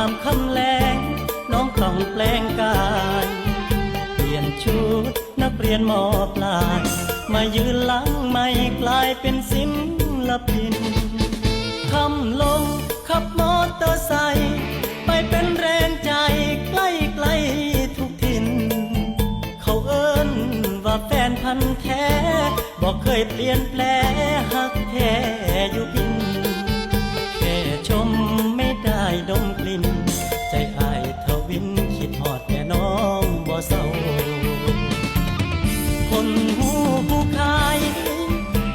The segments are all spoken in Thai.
ามคำแรงน้องต้องแปลงกายเปลี่ยนชุดนักเรียนมอปลายมายืนหลังไม่กลายเป็นศิลปินคำลงขับมอเตอร์ไซค์ไปเป็นแรงใจใกล้ๆทุกถิ่นเขาเอิ้นว่าแฟนพันธุ์แท้บอกเคยเปลี่ยนแปลหักแท้อยู่พินแค่ชมไม่ได้ดมกลิ่นใจอ้ายทวินคิดฮอดแต่น้องบ่เศร้าคนหูผู้ขาย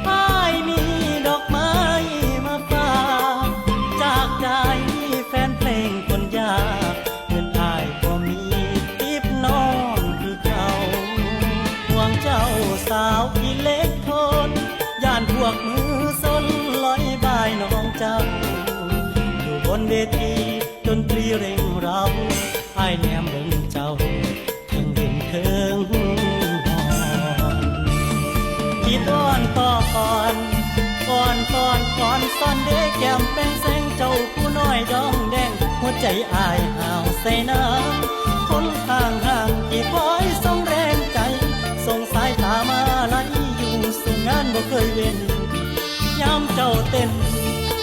อ้ายมีดอกไม้มาฝากจากใจแฟนเพลงคนยากเงินอ้ายบ่มีติบน้องคือเขาห่วงเจ้าสาวอิเล็กโทนย่านพวกมือซนลอยบายน้องเจ้าอยู่บนเวทีดนตรีเร่งเราอ้ายแนมเบิ่งเจ้าทั้งเด่นเทิงคิดอ้อนต่อก่อนซ่อนเด็กแก้มเป็นแสงเจ้าผู้น้อยดองแดงหัวใจอายห่าวใส่น้ำคนห่างที่คอยส่งแรงใจส่งสายตามาไหลอยู่สู่งานบ่เคยเว้นยามเจ้าเต้น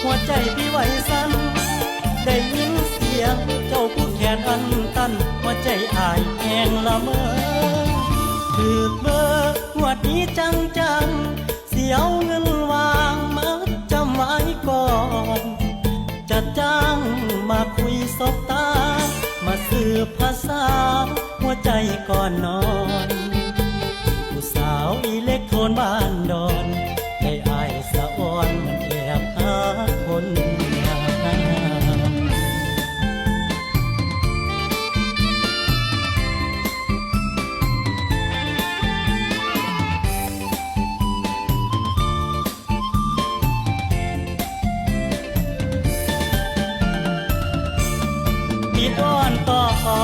หัวใจพี่ไหวสั่นได้ยินเสียงเจ้าผู้แขนอันตันหัวใจอายแห้งละเมอถือเบอร์หัวดนี้จังเสียวเงินวางมาจำไว้ก่อนจะจ้างมาคุยสบตามาสืบภาษาหัวใจก่อนนอนผู้สาวอิเล็กโทนบ้านดอนได้อายสะอ่อนมันแอบหาคนงามคิดอ้อนต่อก่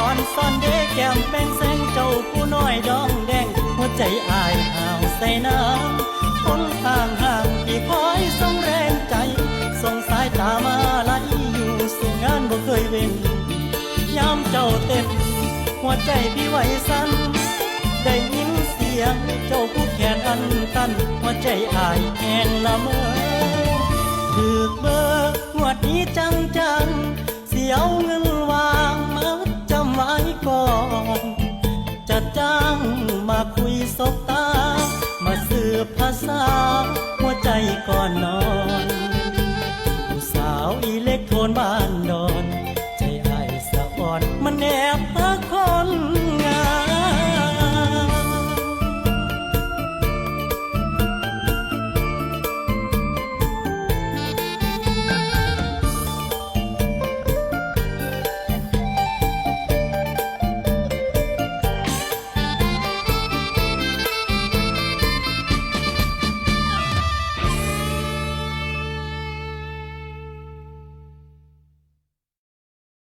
อนซ่อนเด็กแก้มเป็นแสงเจ้าผู้น้อยดองแดงหัวใจอายห่าวใส่น้ำคนห่างที่คอยส่งแรงใจส่งสายตามาไหลอยู่สู่งานบ่เคยเว้นยามเจ้าเต้นหัวใจพี่ไหวสั่นได้ยินเสียงเจ้าผู้แขนอันตันหัวใจอายแห้งละเมอถือเบอร์หัวดนี้จังเสียวเงินวางมาจำไว้ก่อนจะจ้าง